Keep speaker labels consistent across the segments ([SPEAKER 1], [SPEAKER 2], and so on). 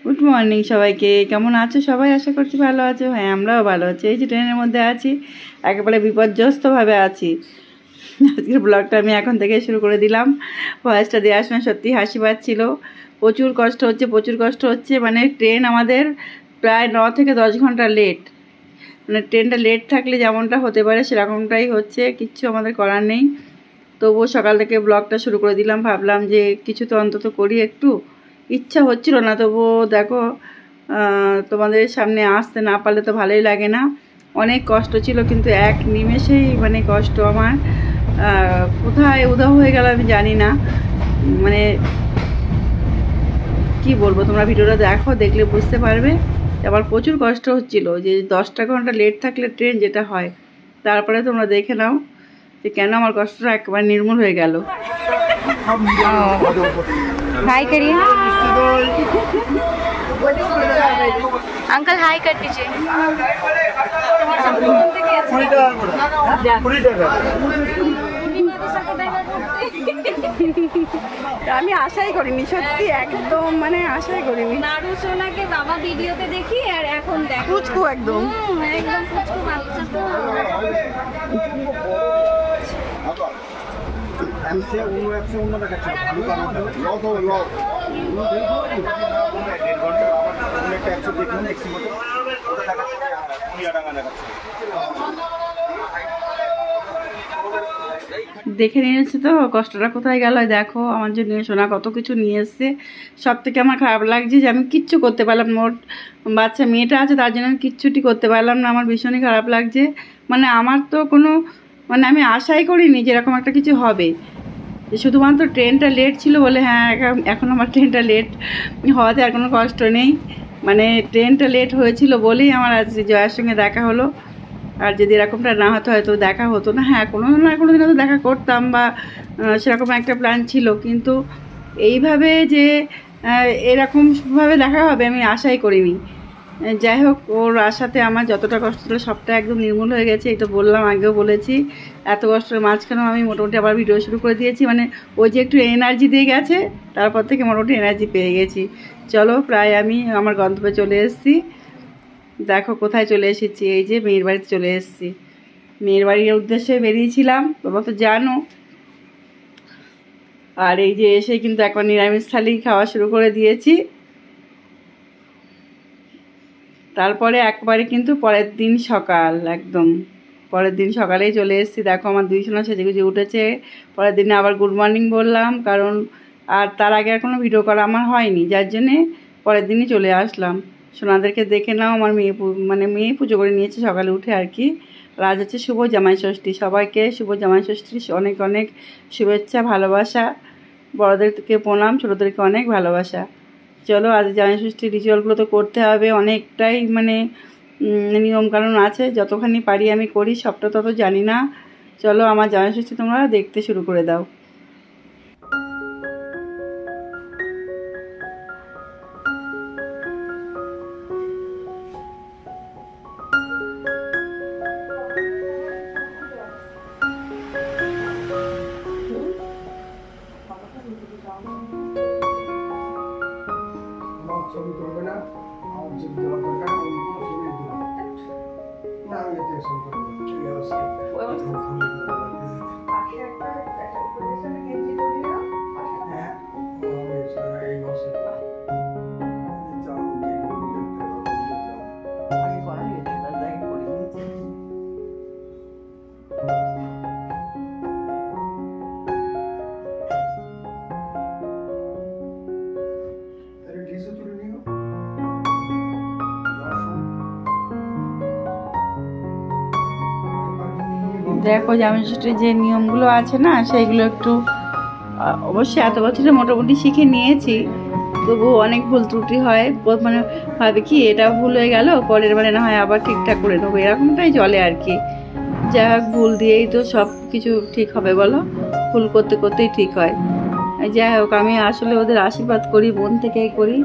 [SPEAKER 1] Good morning সবাইকে। কেমন আছো সবাই? আশা করছি ভালো আছো। হ্যাঁ, আমরাও ভালো আছি। এই যে ট্রেনের মধ্যে আছি, একেবারে বিপর্যস্তভাবে আছি। আজকের ব্লগটা আমি এখন থেকে শুরু করে দিলাম। ভয়েসটা দেওয়ার সময় সত্যি হাসি পাচ্ছিল। প্রচুর কষ্ট হচ্ছে। মানে ট্রেন আমাদের প্রায় 9 থেকে 10 ঘন্টা লেট। মানে ট্রেনটা লেট থাকলে যেমনটা হতে পারে সেরকমটাই হচ্ছে, কিচ্ছু আমাদের করার নেই। তবুও সকাল থেকে ব্লগটা শুরু করে দিলাম, ভাবলাম যে কিছু তো অন্তত করি। একটু ইচ্ছা হচ্ছিল না, তবুও দেখো তোমাদের সামনে আসতে না পারলে তো ভালোই লাগে না। অনেক কষ্ট ছিল, কিন্তু এক নিমেষেই মানে কষ্ট আমার কোথায় উধাও হয়ে গেল আমি জানি না। মানে কি বলবো, তোমরা ভিডিওটা দেখলে বুঝতে পারবে। আমার প্রচুর কষ্ট হচ্ছিল যে 10টা ঘন্টা লেট থাকলে ট্রেন যেটা হয়। তারপরে তোমরা দেখে নাও যে কেন আমার কষ্টটা একবার নির্মূল হয়ে গেল।
[SPEAKER 2] हाय करिए अंकल, हाय कर दीजिए।
[SPEAKER 1] আমি আশাই করিনি, সত্যি একদম মানে আশাই করিনি।
[SPEAKER 2] নাড়ু সোনাকে বাবা ভিডিওতে দেখি আর এখন দেখো
[SPEAKER 1] কুচকু একদম
[SPEAKER 2] একদম কুচকু বাচ্চা তো।
[SPEAKER 1] দেখে নিয়েছে তো কষ্টটা কোথায় গেল। দেখো আমার জন্য সোনা কত কিছু নিয়ে এসছে। সব থেকে আমার খারাপ লাগছে যে আমি কিচ্ছু করতে পারলাম না। ওর বাচ্চা মেয়েটা আছে, তার জন্য আমি কিচ্ছুটি করতে পারলাম না। আমার ভীষণই খারাপ লাগছে। মানে আমার তো কোনো মানে আমি আশাই করিনি যে এরকম একটা কিছু হবে। যে শুধুমাত্র ট্রেনটা লেট ছিল বলে, হ্যাঁ এখন আমার ট্রেনটা লেট হওয়াতে আর কোনো কষ্ট নেই। মানে ট্রেনটা লেট হয়েছিল বলেই আমার আজ জয়ার সঙ্গে দেখা হলো। আর যদি এরকমটা না হতো হয়তো দেখা হতো না। হ্যাঁ, কোনো না কোনো দিন হয়তো দেখা করতাম বা সেরকম একটা প্ল্যান ছিল, কিন্তু এইভাবে যে এরকমভাবে দেখা হবে আমি আশাই করিনি। যাই হোক, ওর আশাতে আমার যতটা কষ্ট ছিল সবটা একদম নির্মূল হয়ে গেছে। এই তো বললাম, আগেও বলেছি, এত কষ্টের মাঝখানেও আমি মোটামুটি আবার ভিডিও শুরু করে দিয়েছি। মানে ওই যে একটু এনার্জি দিয়ে গেছে, তারপর থেকে মোটামুটি এনার্জি পেয়ে গেছি। চলো, প্রায় আমি আমার গন্তব্যে চলে এসেছি। দেখো কোথায় চলে এসেছি, এই যে মেয়ের বাড়িতে চলে এসেছি। মেয়ের বাড়ির উদ্দেশ্যে বেরিয়েছিলাম, তোমরা তো জানো। আর এই যে এসে কিন্তু একবার নিরামিষ থালি খাওয়া শুরু করে দিয়েছি। তারপরে একবারে কিন্তু পরের দিন সকাল, একদম পরের দিন সকালেই চলে এসেছি। দেখো আমার দুই সোনা সেজেগুজে উঠেছে। পরের দিনে আবার গুড মর্নিং বললাম, কারণ আর তার আগে আর কোনো ভিডিও করা আমার হয়নি, যার জন্যে পরের দিনই চলে আসলাম। সোনাদেরকে দেখে নাও, আমার মেয়ে পুজো করে নিয়েছে সকালে উঠে আর কি। আর আজ হচ্ছে শুভ জামাই ষষ্ঠী। সবাইকে শুভ জামাই ষষ্ঠীর অনেক অনেক শুভেচ্ছা, ভালোবাসা। বড়োদেরকে প্রণাম, ছোটোদেরকে অনেক ভালোবাসা। চলো, আজ জামাই ষষ্ঠীর রিচুয়ালগুলো তো করতে হবে, অনেকটাই মানে নিয়মকানুন আছে। যতখানি পারি আমি করি, সবটা তত জানি না। চলো, আমার জামাই ষষ্ঠী তোমরা দেখতে শুরু করে দাও।
[SPEAKER 3] ছবি করবে না, আমার যদি দেওয়া দরকার অন্য কোনো ছবি দেবো না, আমি এতে ছবি করবো। এই
[SPEAKER 1] দেখো, জামাই ষষ্ঠীর যে নিয়মগুলো আছে না, সেইগুলো একটু অবশ্যই এত বছরে মোটামুটি শিখে নিয়েছি, তবু অনেক ভুল ত্রুটি হয়। মানে ভাবে কি এটা ভুল হয়ে গেল, পরের বারে না হয় আবার ঠিকঠাক করে নেবো, এরকমটাই চলে আর কি। যাই হোক, ভুল দিয়েই তো সব কিছু ঠিক হবে বলো, ভুল করতে করতেই ঠিক হয়। যাই হোক, আমি আসলে ওদের আশীর্বাদ করি, মন থেকেই করি।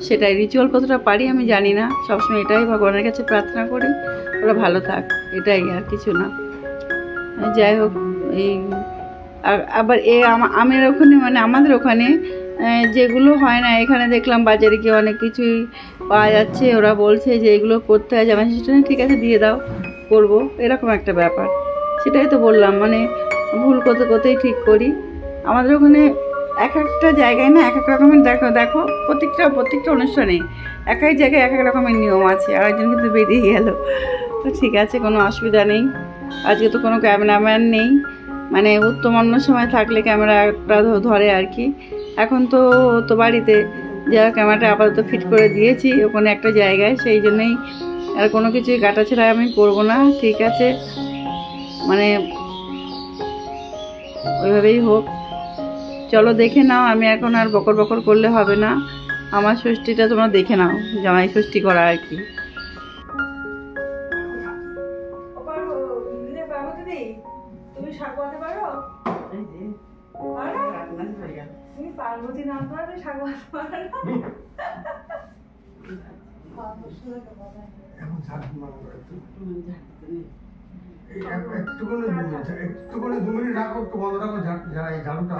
[SPEAKER 1] সেটাই, রিচুয়াল কতটা পারি আমি জানি না। সবসময় এটাই ভগবানের কাছে প্রার্থনা করি, ওরা ভালো থাক, এটাই, আর কিছু না। যাই হোক, এই আবার আমাদের ওখানে যেগুলো হয় না এখানে দেখলাম বাজারে গিয়ে অনেক কিছুই পাওয়া যাচ্ছে। ওরা বলছে যে এগুলো করতে হয় জামাই ষষ্ঠী, ঠিক আছে দিয়ে দাও, করব, এরকম একটা ব্যাপার। সেটাই তো বললাম, মানে ভুল করতে করতেই ঠিক করি। আমাদের ওখানে এক একটা জায়গায় না এক এক রকমের, দেখো প্রত্যেকটা অনুষ্ঠানে এক এক জায়গায় এক এক রকমের নিয়ম আছে। আর একজন কিন্তু বেরিয়ে গেল, তো ঠিক আছে, কোনো অসুবিধা নেই। আজকে তো কোনো ক্যামেরাম্যান নেই, মানে উত্তম অন্য সময় থাকলে ক্যামেরাটা ধরে আর কি। এখন তো বাড়িতে যা ক্যামেরাটা আপাতত ফিট করে দিয়েছি ওখানে একটা জায়গায়, সেই জন্যই আর কোনো কিছুই কাটাছেড়া আমি করবো না, ঠিক আছে, মানে ওইভাবেই হোক। চলো দেখে নাও, আমি এখন আর বকর বকর করলে হবে না। আমার ষষ্ঠীটা তোমরা দেখে নাও, জামাই ষষ্ঠী করা আর কি। তুমি শাক বাঁধতে পারো? তুমি পার্বতী নাম পারবে, শাক বাঁধতে পারো?
[SPEAKER 3] এখন ঝাড় মানে একটুখানি 2 মিনিট রাখো, একটু বন্ধ রাখো, ঝাড়ুটা।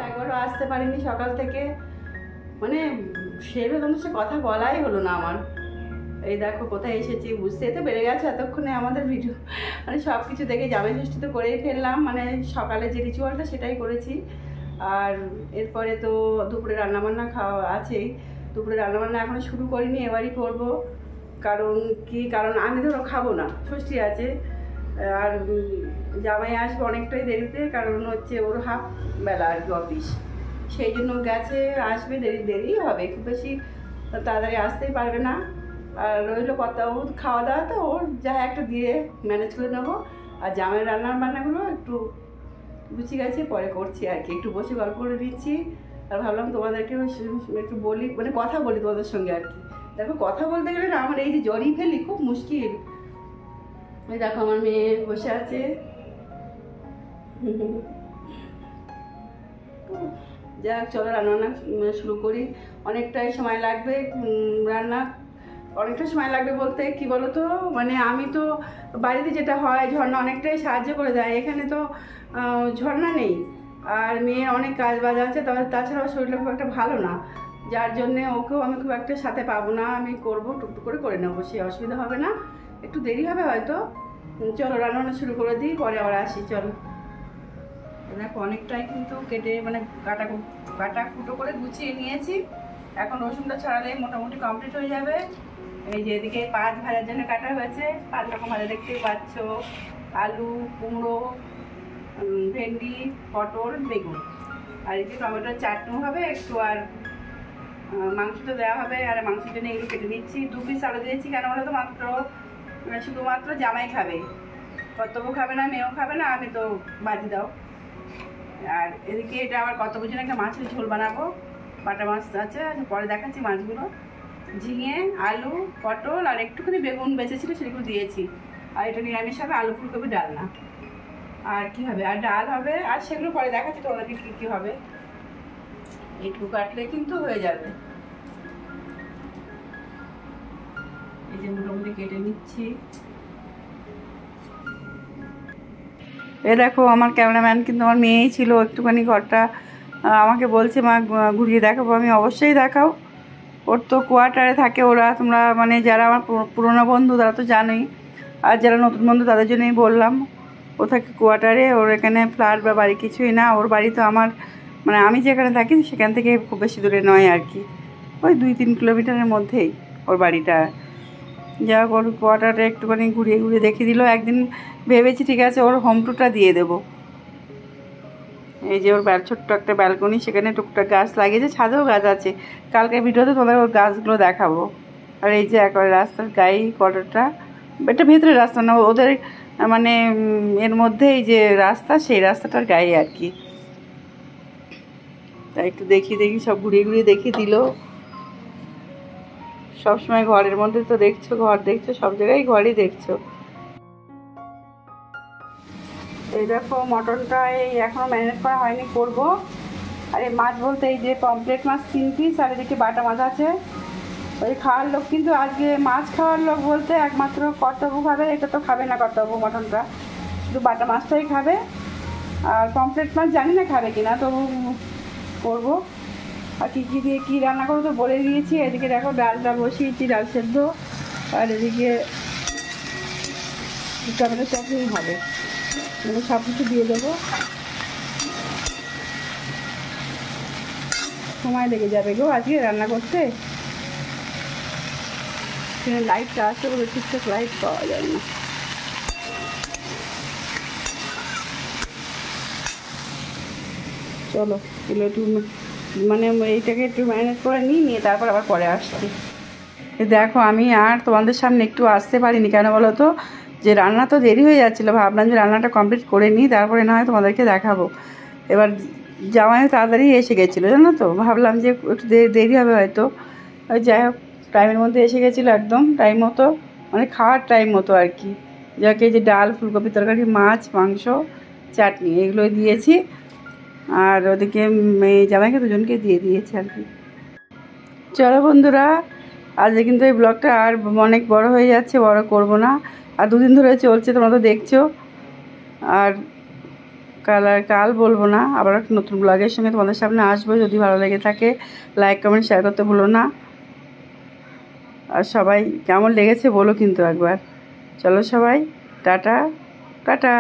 [SPEAKER 1] একবারও আসতে পারিনি সকাল থেকে, মানে সেভাবে তোমার সাথে কথা বলাই হলো না আমার। এই দেখো কোথায় এসেছি, বুঝতে তো বেড়ে গেছে এতক্ষণে আমাদের ভিডিও, মানে সব কিছু দেখে জামাই ষষ্ঠী তো করেই ফেললাম, মানে সকালে যে রিচুয়ালটা সেটাই করেছি। আর এরপরে তো দুপুরে রান্নাবান্না খাওয়া আছেই, দুপুরে রান্নাবান্না এখনও শুরু করিনি, এবারই করব। কারণ আমি ধরো খাবো না, ষষ্ঠী আছে, আর জামাই আসবে অনেকটাই দেরিতে, কারণ হচ্ছে ওর হাফ বেলা আর কি অফিস, সেই জন্য গেছে, আসবে দেরি হবে, খুব বেশি তাড়াতাড়ি আসতেই পারবে না। আর রইলো কথা, ও খাওয়া দাওয়া তো ওর যা একটা দিয়ে ম্যানেজ করে নেবো। আর জামাইয়ের বান্নাগুলো একটু গুছিয়ে গেছে পরে করছি আর কি, একটু বসে গল্প করে দিচ্ছি। আর ভাবলাম তোমাদেরকেও একটু বলি, মানে কথা বলি তোমাদের সঙ্গে আর কি। দেখো কথা বলতে গেলে না আমার এই যে জড়িয়ে ফেলি খুব মুশকিল। এই দেখো আমার মেয়ে বসে আছে, যাক চলো রান্না শুরু করি। অনেকটাই সময় লাগবে রান্না, অনেকটা সময় লাগবে বলতে কি বলো তো, মানে আমি তো বাড়িতে যেটা হয় ঝর্ণা অনেকটাই সাহায্য করে দেয়, এখানে তো ঝর্ণা নেই, আর মেয়ের অনেক কাজ বাজ আছে, তাছাড়াও শরীরটা খুব একটা ভালো না, যার জন্যে ওকেও আমি খুব একটা সাথে পাবো না, আমি করবো টুকটুক করে নেবো, সে অসুবিধা হবে না, একটু দেরি হবে হয়তো। চলো রান্না শুরু করে দিই, পরে আবার আসি। চলো দেখো অনেকটাই কিন্তু কেটে মানে কাটা কুটো করে গুছিয়ে নিয়েছি, এখন রসুনটা ছড়ালে মোটামুটি কমপ্লিট হয়ে যাবে। এই যে এদিকে পাঁচ ভাজার জন্য কাটা হয়েছে, 5 রকম ভাজা দেখতেই পাচ্ছ, আলু, কুমড়ো, ভেন্ডি, পটল, বেগুন, আর এই যে টমেটোর চাটনিও হবে একটু, আর মাংসটা দেওয়া হবে। আর মাংসের জন্য এগুলো কেটে নিচ্ছি। 2 পিস আলু দিয়েছি, কেন বলো তো মাত্র শুধুমাত্র জামাই খাবে, কর্তব্য খাবে না, মেয়েও খাবে না, আমি তো বাজি দাও। আর এদিকে এটা আবার কর্তব্যের জন্য একটা মাছের ঝোল বানাবো, বাটা মাছ আছে, পরে দেখাচ্ছি মাছগুলো। ঝিঙে, আলু, পটল আর একটুখানি বেগুন বেঁচেছিল সেগুলো দিয়েছি। আর এটা নিরামিষ হবে, আলু ফুলকপি ডালনা। আর কি হবে, আর ডাল হবে, আর সেগুলো পরে দেখাচ্ছি তোমাদেরকে কী কী হবে। এইটুকু কাটলে কিন্তু হয়ে যাবে। এই যে মোটামুটি কেটে নিচ্ছি। এ দেখো আমার ক্যামেরাম্যান কিন্তু আমার মেয়েই ছিল, একটুখানি ঘরটা আমাকে বলছে মা ঘুরিয়ে দেখাবো, আমি অবশ্যই দেখাও। ওর তো কোয়ার্টারে থাকে ওরা, তোমরা মানে যারা আমার পুরনো বন্ধু তারা তো জানোই, আর যারা নতুন বন্ধু তাদের জন্যই বললাম। ও থাকে কোয়ার্টারে, ওর এখানে ফ্ল্যাট বা বাড়ি কিছুই না। ওর বাড়ি তো আমার মানে আমি যেখানে থাকি সেখান থেকে খুব বেশি দূরে নয় আর কি, ওই 2-3 কিলোমিটারের মধ্যেই ওর বাড়িটা। যা হোক, ওর কোয়ার্টারে একটুখানি ঘুরিয়ে ঘুরিয়ে দেখিয়ে দিল। একদিন ভেবেছি ঠিক আছে ওর হোম টুরটা দিয়ে দেবো। এই যে ওর ছোট্ট একটা ব্যালকনি, সেখানে টুকটাক গাছ লাগিয়েছে, ছাদেও গাছ আছে। কালকে ভিডিওতে তোমাদের ওর গাছগুলো দেখাবো। আর এই যে একবারে রাস্তার গায়ে কোয়ার্টারটা, এটা ভেতরে রাস্তা না, ওদের মানে এর মধ্যে এই যে রাস্তা, সেই রাস্তাটার গায়ে আর কি। তাই একটু দেখি সব ঘুরিয়ে ঘুরিয়ে দেখিয়ে দিল। সবসময় ঘরের মধ্যে তো দেখছো, ঘর দেখছো, সব জায়গায় ঘরই দেখছো। এই দেখো মটনটা এই এখনও ম্যারিনেট করা হয়নি, করবো। আর এই মাছ বলতে এই যে পমফ্রেট মাছ 3 পিস, আর এদিকে বাটা মাছ আছে। ওই খাওয়ার লোক কিন্তু আজকে মাছ খাওয়ার লোক বলতে একমাত্র কর্তব্য খাবে, এটা তো খাবে না কর্তব্য মটনটা, শুধু বাটা মাছটাই খাবে। আর পমফ্রেট মাছ জানি না খাবে কিনা, তবু করবো। আর কী কী দিয়ে কী রান্না করবো তো বলে দিয়েছি। এদিকে দেখো ডালটা বসিয়েছি, ডাল সেদ্ধ, আর এদিকে টমেটো চাটনি হবে, মানে সব কিছু দিয়ে দেবো। সময় লেগে যাবে গো আজকে রান্না করতে, লাইটটা আসতে বলে ঠিকঠাক লাইট পাওয়া যায় না। চলো এগুলো একটু মানে এইটাকে একটু ম্যারিনেট করে নিয়ে তারপর আবার পরে আসছি। দেখো আমি আর তোমাদের সামনে একটু আসতে পারিনি, কেন বলো তো, যে রান্না তো দেরি হয়ে যাচ্ছিলো, ভাবলাম যে রান্নাটা কমপ্লিট করে নিই তারপরে না হয় তোমাদেরকে দেখাবো। এবার জামাইও তাড়াতাড়ি এসে গেছিলো জানো তো, ভাবলাম যে একটু দেরি হবে হয়তো, ওই যাই হোক টাইমের মধ্যে এসে গেছিলো, একদম টাইম মতো, মানে খাওয়ার টাইম মতো আর কি। যাকে যে ডাল, ফুলকপি তরকারি, মাছ, মাংস, চাটনি এগুলো দিয়েছি। আর ওদিকে জামাইকে দুজনকে দিয়ে দিয়েছি আর কি। চলো বন্ধুরা, আজকে কিন্তু এই ব্লগটা আর অনেক বড় হয়ে যাচ্ছে, বড় করব না। আর 2 দিন ধরে চলছে, তোমরা তো দেখছো। আর কাল বলবো না, আবার একটা নতুন ব্লগের সঙ্গে তোমাদের সামনে আসবো। যদি ভালো লেগে থাকে লাইক, কমেন্ট, শেয়ার করতে ভুলো না। আর সবাই কেমন লেগেছে বলো কিন্তু একবার। চলো সবাই, টাটা টাটা।